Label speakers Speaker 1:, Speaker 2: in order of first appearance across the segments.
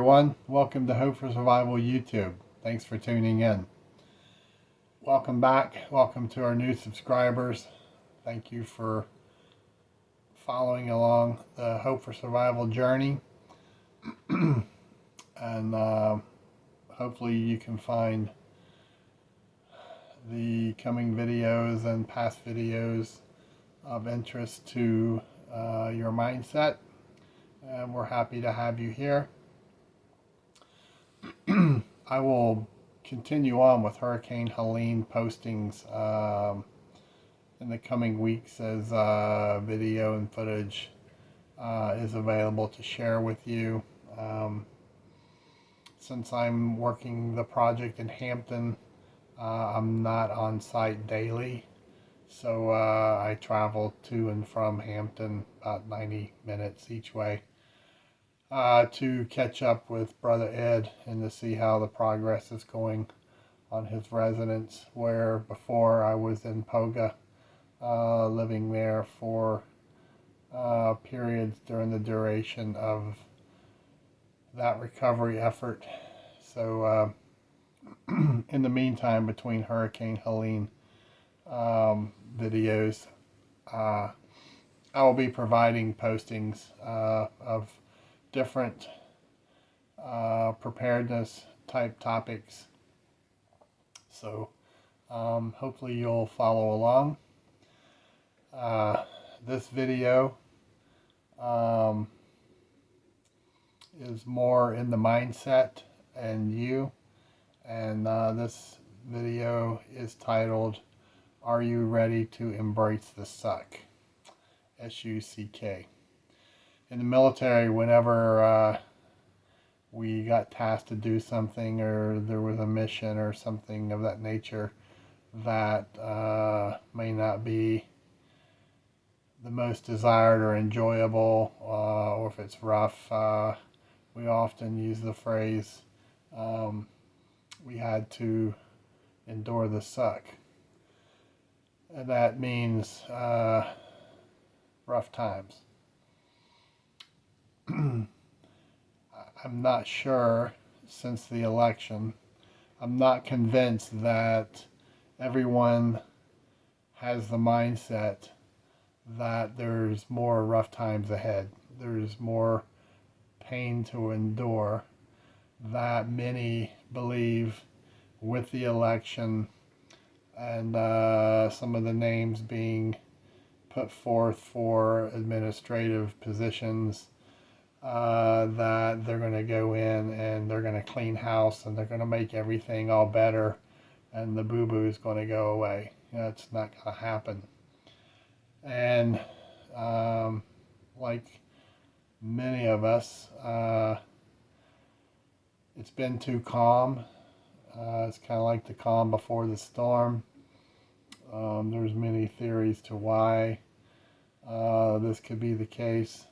Speaker 1: everyone. Welcome to Hope for Survival YouTube. Thanks for tuning in. Welcome back. Welcome to our new subscribers. Thank you for following along the Hope for Survival journey. And hopefully you can find the coming videos and past videos of interest to your mindset. And we're happy to have you here. I will continue on with Hurricane Helene postings in the coming weeks as video and footage is available to share with you. Since I'm working the project in Hampton, I'm not on site daily, so I travel to and from Hampton about 90 minutes each way to catch up with Brother Ed and to see how the progress is going on his residence, where before I was in Poga, living there for periods during the duration of that recovery effort. So in the meantime, between Hurricane Helene videos, I will be providing postings of different preparedness type topics. So hopefully you'll follow along. This video is more in the mindset and you, and this video is titled, "Are You Ready to Embrace the Suck?" S-U-C-K. In the military, whenever we got tasked to do something, or there was a mission or something of that nature that may not be the most desired or enjoyable, or if it's rough, we often use the phrase, we had to endure the suck. And that means rough times. I'm not sure, since the election, I'm not convinced that everyone has the mindset that there's more rough times ahead. There's more pain to endure, that many believe with the election and some of the names being put forth for administrative positions, that they're going to go in and they're going to clean house and they're going to make everything all better and the boo-boo is going to go away. It's not going to happen. And like many of us, it's been too calm. It's kind of like the calm before the storm. There's many theories to why this could be the case.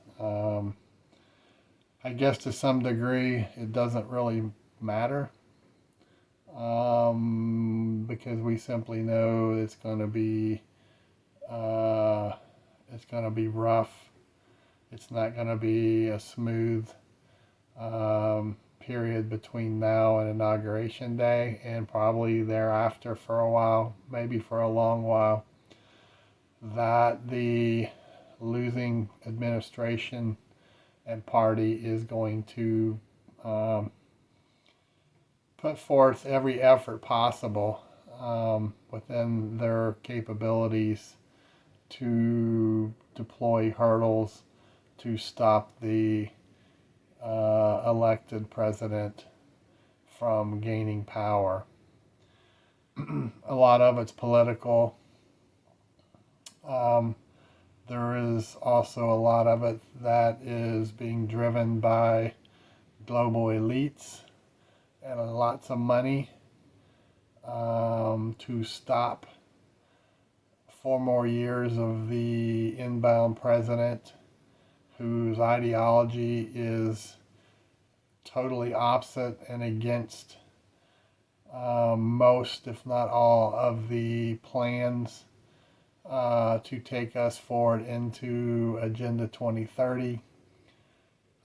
Speaker 1: I guess to some degree it doesn't really matter, because we simply know it's going to be rough. It's not going to be a smooth period between now and Inauguration Day, and probably thereafter for a while, maybe for a long while. That the losing administration and party is going to put forth every effort possible within their capabilities to deploy hurdles to stop the elected president from gaining power. A lot of it's political. There is also a lot of it that is being driven by global elites and lots of money to stop 4 more years of the inbound president, whose ideology is totally opposite and against most, if not all, of the plans to take us forward into Agenda 2030.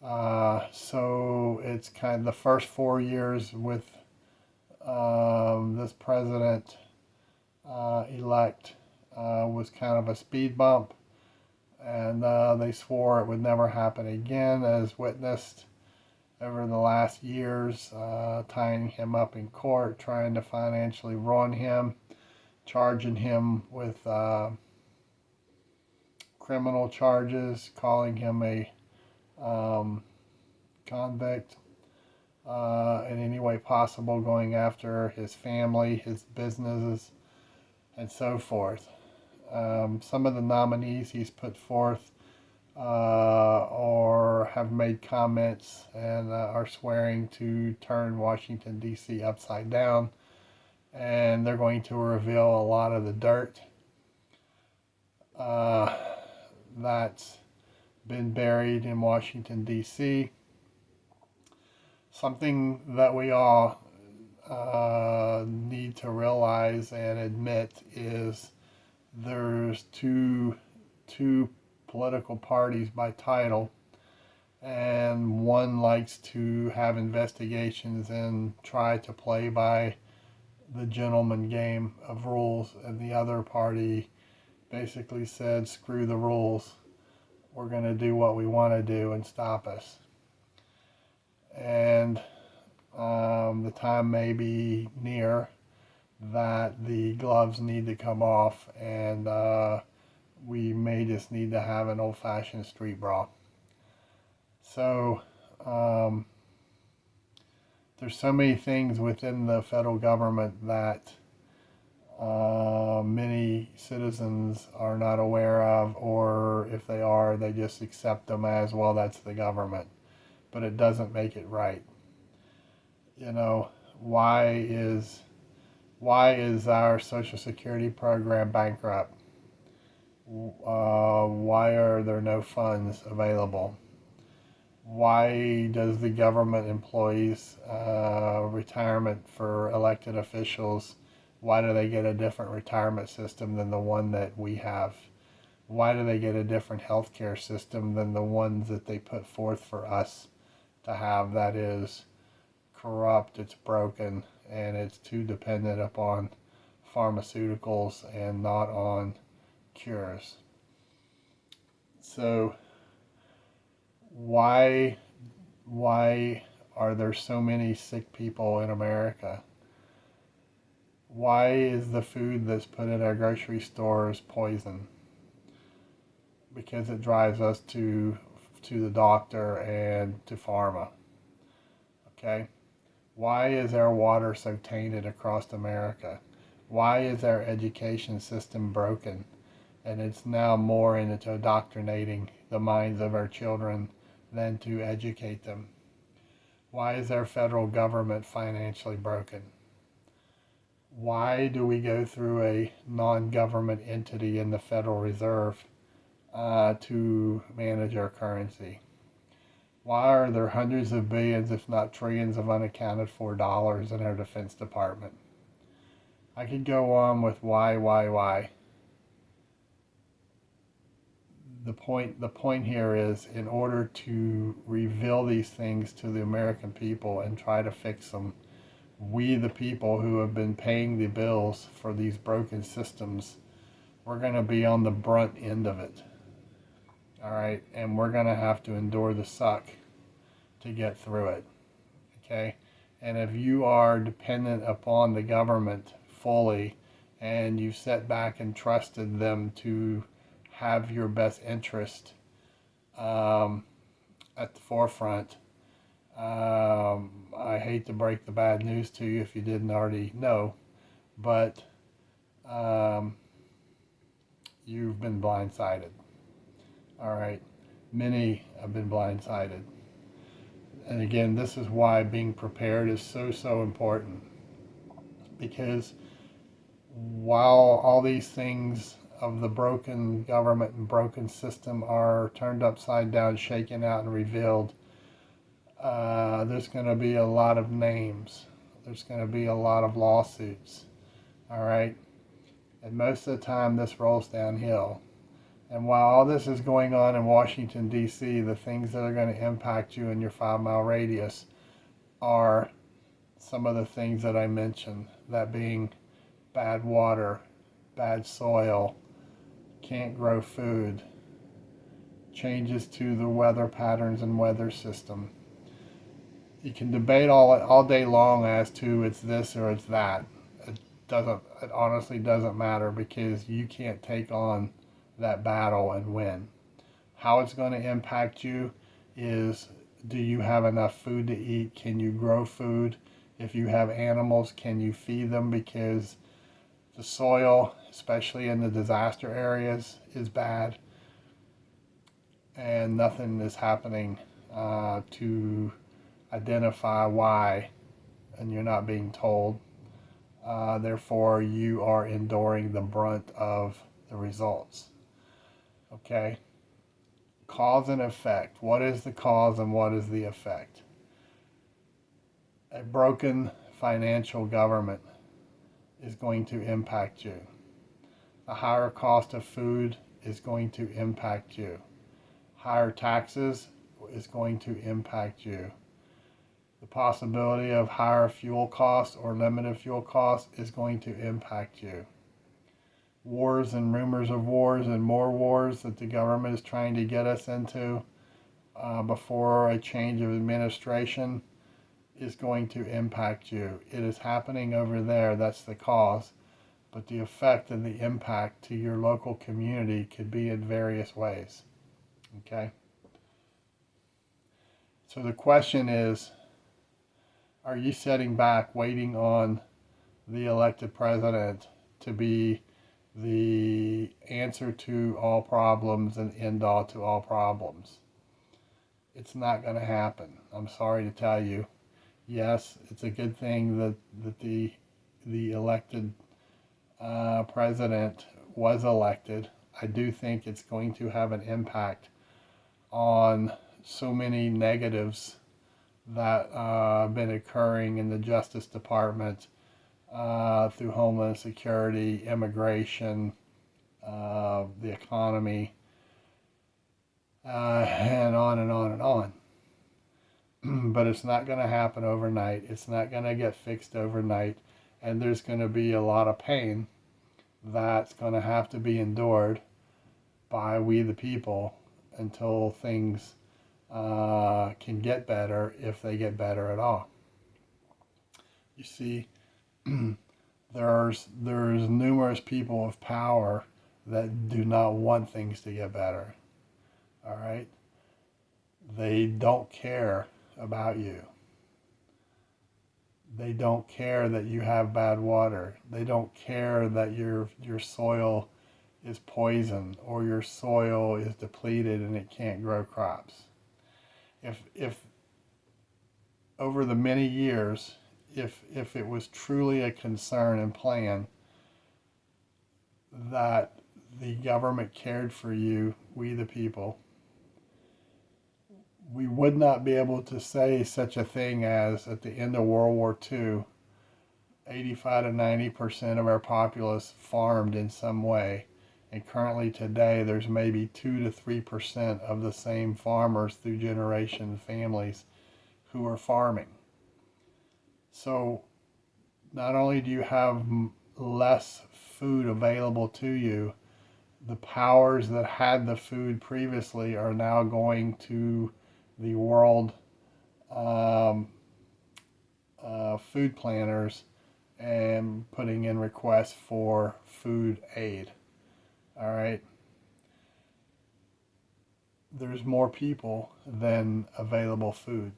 Speaker 1: So it's kind of the first 4 years with this president elect was kind of a speed bump, and they swore it would never happen again, as witnessed over the last years, tying him up in court, trying to financially ruin him, charging him with criminal charges, calling him a um, convict in any way possible, going after his family, his businesses, and so forth. Some of the nominees he's put forth or have made comments and are swearing to turn Washington, D.C. upside down, and they're going to reveal a lot of the dirt uh, that's been buried in Washington, D.C. Something that we all need to realize and admit is there's two political parties by title, and one likes to have investigations and try to play by the gentleman game of rules, and the other party basically said, screw the rules, we're going to do what we want to do and stop us. And the time may be near that the gloves need to come off, and we may just need to have an old-fashioned street brawl. So there's so many things within the federal government that many citizens are not aware of, or if they are, they just accept them as, well, that's the government. But it doesn't make it right. You know, why is our Social Security program bankrupt? Why are there no funds available? Why does the government employees retirement for elected officials, why do they get a different retirement system than the one that we have? Why do they get a different healthcare system than the ones that they put forth for us to have? That is corrupt, it's broken, and it's too dependent upon pharmaceuticals and not on cures. So why are there so many sick people in America? Why is the food that's put in our grocery stores poison? Because it drives us to the doctor and to pharma. Okay? Why is our water so tainted across America? Why is our education system broken? And it's now more into indoctrinating the minds of our children than to educate them. Why is our federal government financially broken? Why do we go through a non-government entity in the Federal Reserve to manage our currency? Why are there hundreds of billions, if not trillions, of unaccounted for dollars in our Defense Department? I could go on with why. The point here is, in order to reveal these things to the American people and try to fix them, we, the people who have been paying the bills for these broken systems, we're going to be on the brunt end of it. All right, and we're going to have to endure the suck to get through it. Okay, and if you are dependent upon the government fully, and you've sat back and trusted them to have your best interest at the forefront, I hate to break the bad news to you if you didn't already know, but you've been blindsided. All right, many have been blindsided. And again, this is why being prepared is so important. Because while all these things of the broken government and broken system are turned upside down, shaken out, and revealed, there's going to be a lot of names. There's going to be a lot of lawsuits. All right? And most of the time, this rolls downhill. And while all this is going on in Washington, D.C., the things that are going to impact you in your 5 mile radius are some of the things that I mentioned, that being bad water, bad soil, can't grow food, changes to the weather patterns and weather system. You can debate all day long as to it's this or it's that. It honestly doesn't matter, because you can't take on that battle and win. How it's going to impact you is, do you have enough food to eat? Can you grow food? If you have animals, can you feed them? Because the soil, especially in the disaster areas, is bad, and nothing is happening to identify why, and you're not being told. Therefore, you are enduring the brunt of the results. Okay? Cause and effect. What is the cause and what is the effect? A broken financial government is going to impact you. The higher cost of food is going to impact you. Higher taxes is going to impact you. The possibility of higher fuel costs or limited fuel costs is going to impact you. Wars and rumors of wars and more wars that the government is trying to get us into before a change of administration is going to impact you. It is happening over there, that's the cause, but the effect and the impact to your local community could be in various ways. Okay? So the question is, are you sitting back waiting on the elected president to be the answer to all problems and end all to all problems? It's not going to happen. I'm sorry to tell you. Yes, it's a good thing that the elected president was elected. I do think it's going to have an impact on so many negatives that have been occurring in the Justice Department through Homeland Security, immigration, the economy, and on and on and on. But it's not going to happen overnight. It's not going to get fixed overnight. And there's going to be a lot of pain that's going to have to be endured by we the people until things can get better, if they get better at all. You see, there's numerous people of power that do not want things to get better. All right? They don't care about you. They don't care that you have bad water. They don't care that your soil is poisoned or your soil is depleted and it can't grow crops. If over the many years, if it was truly a concern and plan that the government cared for you, we the people, we would not be able to say such a thing as, at the end of World War II, 85 to 90% of our populace farmed in some way. And currently today, there's maybe 2 to 3% of the same farmers through generation families who are farming. So not only do you have less food available to you, the powers that had the food previously are now going to the world food planners and putting in requests for food aid. All right. There's more people than available food.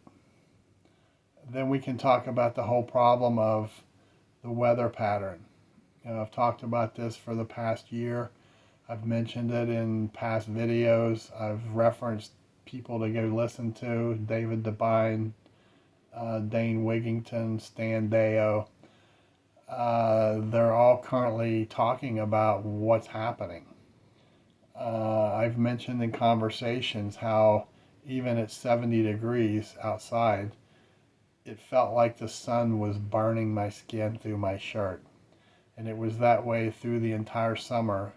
Speaker 1: Then we can talk about the whole problem of the weather pattern. I've talked about this for the past year. I've mentioned it in past videos. I've referenced people to go listen to: David Devine, Dane Wigington, Stan Deyo. They're all currently talking about what's happening. I've mentioned in conversations how even at 70 degrees outside, it felt like the sun was burning my skin through my shirt. And it was that way through the entire summer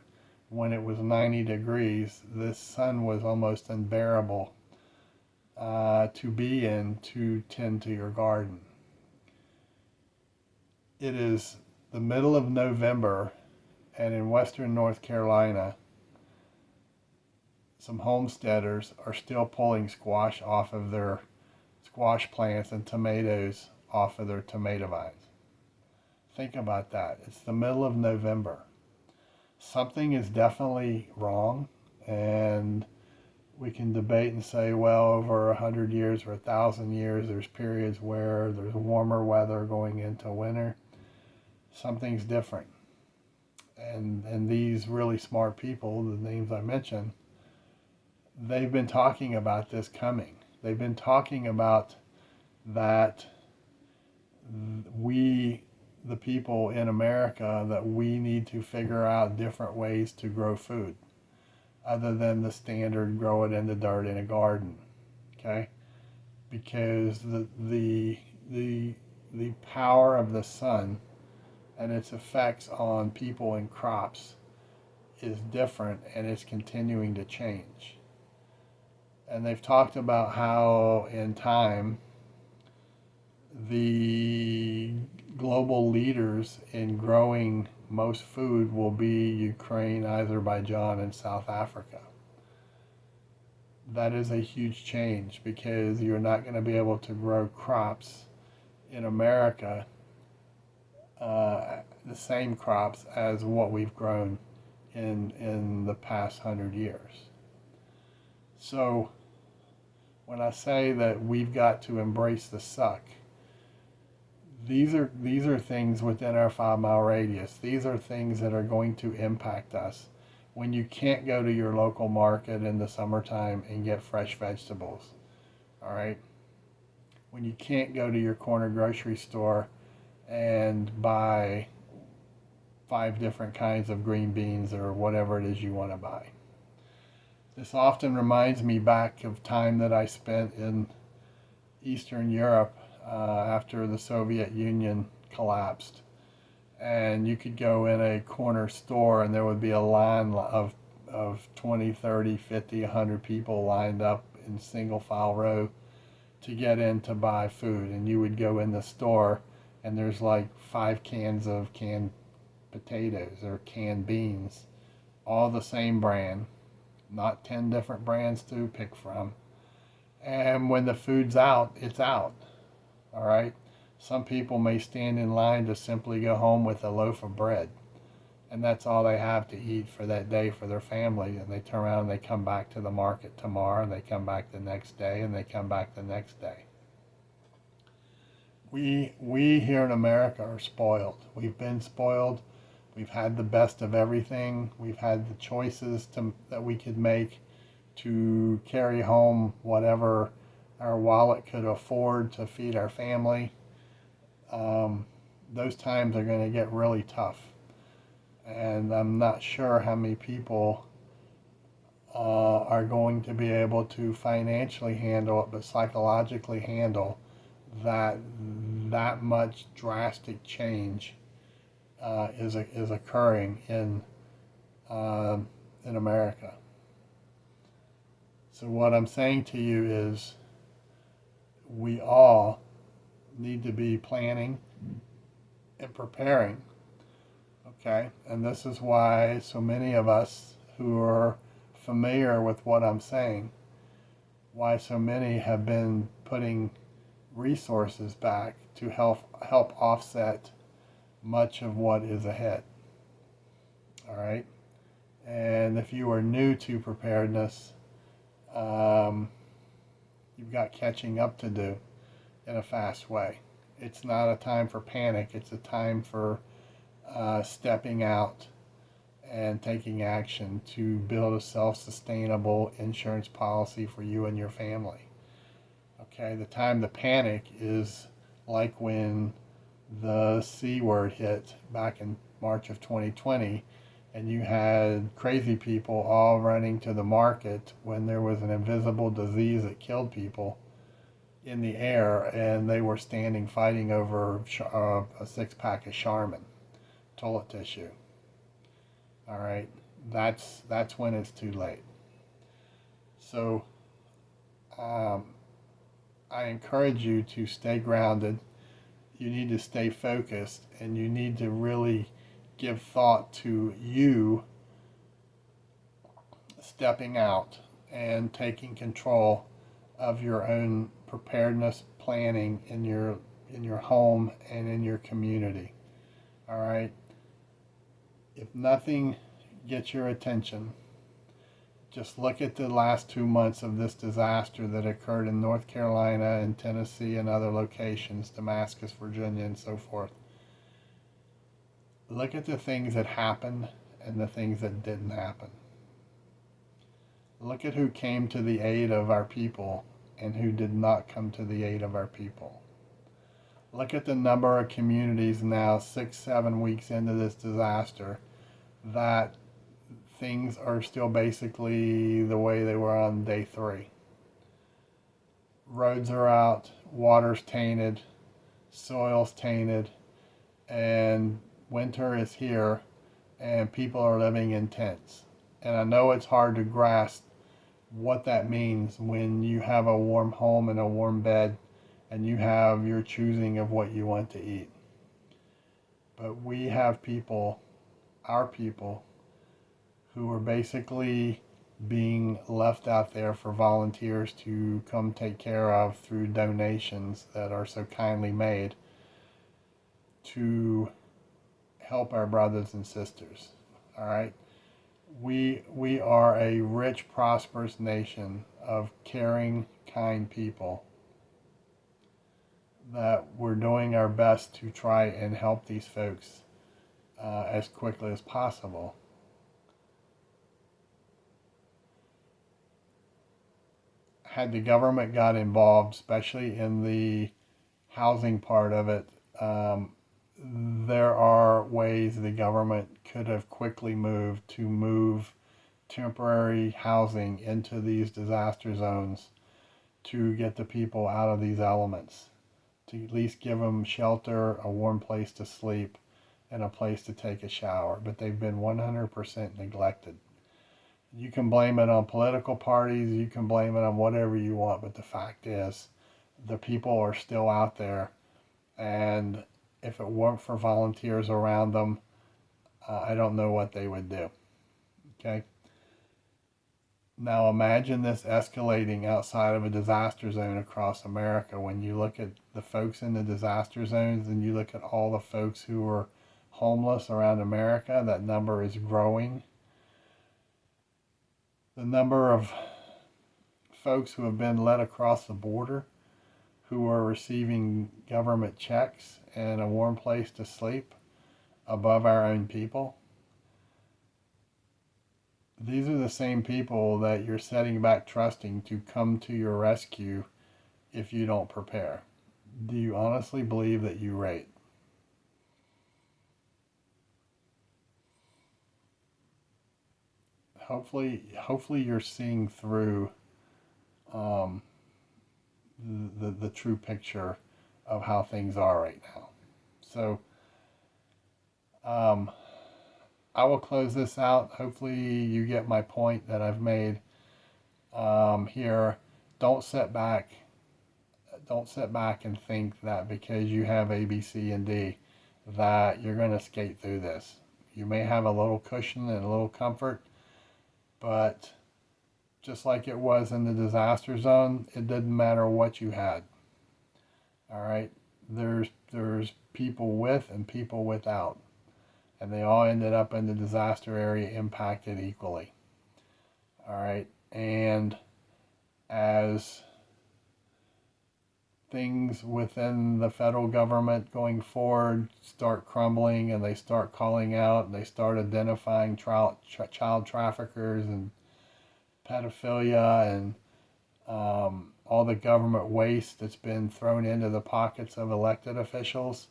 Speaker 1: when it was 90 degrees, this sun was almost unbearable to be in to tend to your garden. It is the middle of November, and in western North Carolina, some homesteaders are still pulling squash off of their squash plants and tomatoes off of their tomato vines. Think about that. It's the middle of November. Something is definitely wrong, and we can debate and say, well, over 100 years or 1,000 years, there's periods where there's warmer weather going into winter. Something's different. And these really smart people, the names I mentioned, they've been talking about this coming. They've been talking about that we, the people in America, that we need to figure out different ways to grow food other than the standard grow it in the dirt in a garden. Okay? Because the power of the sun and its effects on people and crops is different, and it's continuing to change. And they've talked about how in time the global leaders in growing most food will be Ukraine, Azerbaijan, and South Africa. That is a huge change because you're not going to be able to grow crops in America, the same crops as what we've grown in the past 100 years. So when I say that we've got to embrace the suck, these are things within our 5-mile radius. These are things that are going to impact us when you can't go to your local market in the summertime and get fresh vegetables. All right? When you can't go to your corner grocery store and buy 5 different kinds of green beans or whatever it is you want to buy. This often reminds me back of time that I spent in Eastern Europe after the Soviet Union collapsed. And you could go in a corner store and there would be a line of 20, 30, 50, 100 people lined up in single file row to get in to buy food. And you would go in the store and there's like 5 cans of canned potatoes or canned beans, all the same brand, not 10 different brands to pick from. And when the food's out, it's out. All right? Some people may stand in line to simply go home with a loaf of bread. And that's all they have to eat for that day for their family. And they turn around and they come back to the market tomorrow, and they come back the next day, and they come back the next day. We here in America are spoiled. We've been spoiled. We've had the best of everything. We've had the choices that we could make to carry home whatever our wallet could afford to feed our family. Those times are going to get really tough. And I'm not sure how many people are going to be able to financially handle it, but psychologically handle that much drastic change is occurring in America. So what I'm saying to you is we all need to be planning and preparing, okay? And this is why so many of us who are familiar with what I'm saying, why so many have been putting resources back to help offset much of what is ahead. All right? And if you are new to preparedness, you've got catching up to do in a fast way. It's not a time for panic. It's a time for stepping out and taking action to build a self-sustainable insurance policy for you and your family. Okay, the time to panic is like when the C word hit back in March of 2020, and you had crazy people all running to the market when there was an invisible disease that killed people in the air, and they were standing fighting over a 6-pack of Charmin toilet tissue. All right, that's when it's too late. So um, I encourage you to stay grounded. You need to stay focused, and you need to really give thought to you stepping out and taking control of your own preparedness planning in your home and in your community. All right. If nothing gets your attention, just look at the last 2 months of this disaster that occurred in North Carolina and Tennessee and other locations, Damascus, Virginia, and so forth. Look at the things that happened and the things that didn't happen. Look at who came to the aid of our people and who did not come to the aid of our people. Look at the number of communities now, 6-7 weeks into this disaster, that things are still basically the way they were on day 3. Roads are out, water's tainted, soil's tainted, and winter is here, and people are living in tents. And I know it's hard to grasp what that means when you have a warm home and a warm bed and you have your choosing of what you want to eat. But we have people, our people, who are basically being left out there for volunteers to come take care of through donations that are so kindly made to help our brothers and sisters. All right. We are a rich, prosperous nation of caring, kind people that we're doing our best to try and help these folks as quickly as possible. Had the government got involved, especially in the housing part of it, there are ways the government could have quickly moved to move temporary housing into these disaster zones to get the people out of these elements, to at least give them shelter, a warm place to sleep, and a place to take a shower. But they've been 100% neglected. You can blame it on political parties, you can blame it on whatever you want, but the fact is, the people are still out there, and if it weren't for volunteers around them, I don't know what they would do. Okay? Now imagine this escalating outside of a disaster zone across America. When you look at the folks in the disaster zones and you look at all the folks who are homeless around America, that number is growing. The number of folks who have been led across the border who are receiving government checks and a warm place to sleep above our own people. These are the same people that you're setting back trusting to come to your rescue if you don't prepare. Do you honestly believe that you rate? Hopefully you're seeing through um, the true picture of how things are right now. So I will close this out. Hopefully you get my point that I've made here. Don't sit back. Don't sit back and think that because you have A, B, C, and D that you're going to skate through this. You may have a little cushion and a little comfort, but just like it was in the disaster zone, it didn't matter what you had. All right, there's people with and people without, and they all ended up in the disaster area impacted equally. All right, and as things within the federal government going forward start crumbling and they start calling out and they start identifying child traffickers and pedophilia and all the government waste that's been thrown into the pockets of elected officials,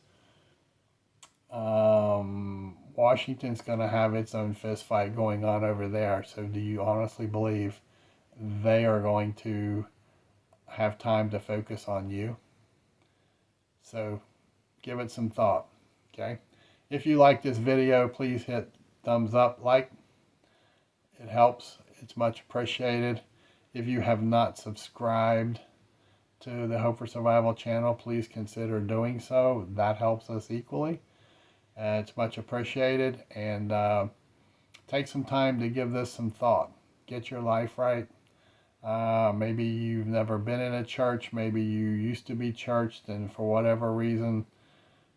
Speaker 1: Washington's going to have its own fist fight going on over there. So do you honestly believe they are going to have time to focus on you? So give it some thought. Okay. If you like this video, please hit thumbs up, like, it helps. It's much appreciated. If you have not subscribed to the Hope for Survival channel, please consider doing so. That helps us equally. It's much appreciated, and take some time to give this some thought. Get your life right. Maybe you've never been in a church. Maybe you used to be churched, and for whatever reason,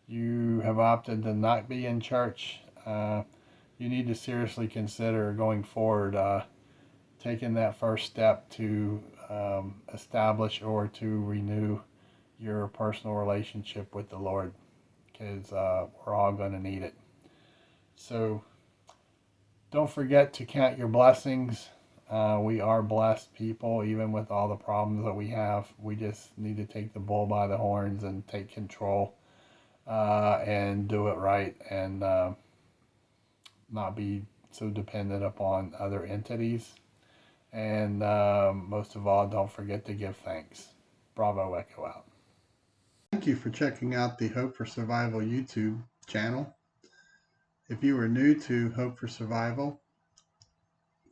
Speaker 1: you have opted to not be in church. You need to seriously consider going forward, taking that first step to establish or to renew your personal relationship with the Lord, because we're all going to need it. So don't forget to count your blessings. We are blessed people, even with all the problems that we have. We just need to take the bull by the horns and take control and do it right, and not be so dependent upon other entities. And most of all, don't forget to give thanks. Bravo Echo out. Thank you for checking out the Hope for Survival YouTube channel. If you are new to Hope for Survival,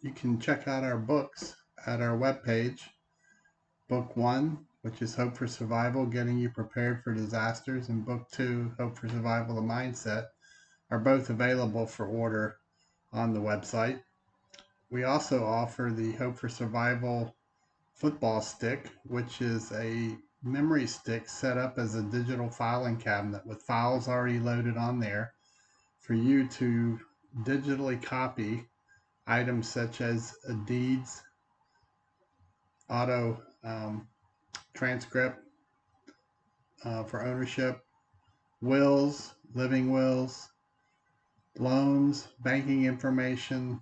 Speaker 1: you can check out our books at our webpage. Book 1, which is Hope for Survival, Getting You Prepared for Disasters, and Book 2, Hope for Survival, The Mindset, are both available for order on the website. We also offer the Hope for Survival football stick, which is a memory stick set up as a digital filing cabinet with files already loaded on there for you to digitally copy items such as deeds, auto transcript for ownership, wills, living wills, loans, banking information,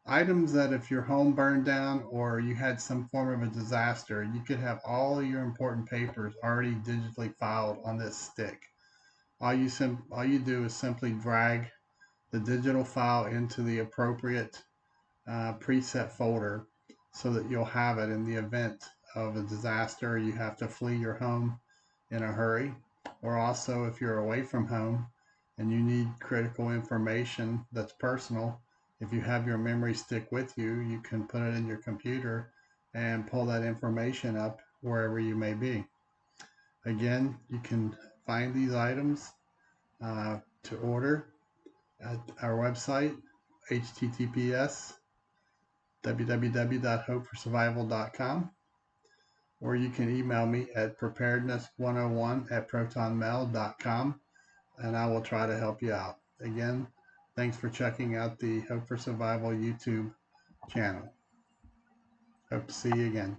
Speaker 1: items that if your home burned down or you had some form of a disaster, you could have all your important papers already digitally filed on this stick. All you do is simply drag the digital file into the appropriate preset folder so that you'll have it in the event of a disaster. You have to flee your home in a hurry, or also if you're away from home and you need critical information that's personal. If you have your memory stick with you, you can put it in your computer and pull that information up wherever you may be. Again, you can find these items to order at our website, https www.hopeforsurvival.com, or you can email me at preparedness101@protonmail.com, and I will try to help you out. Again, thanks for checking out the Hope for Survival YouTube channel. Hope to see you again.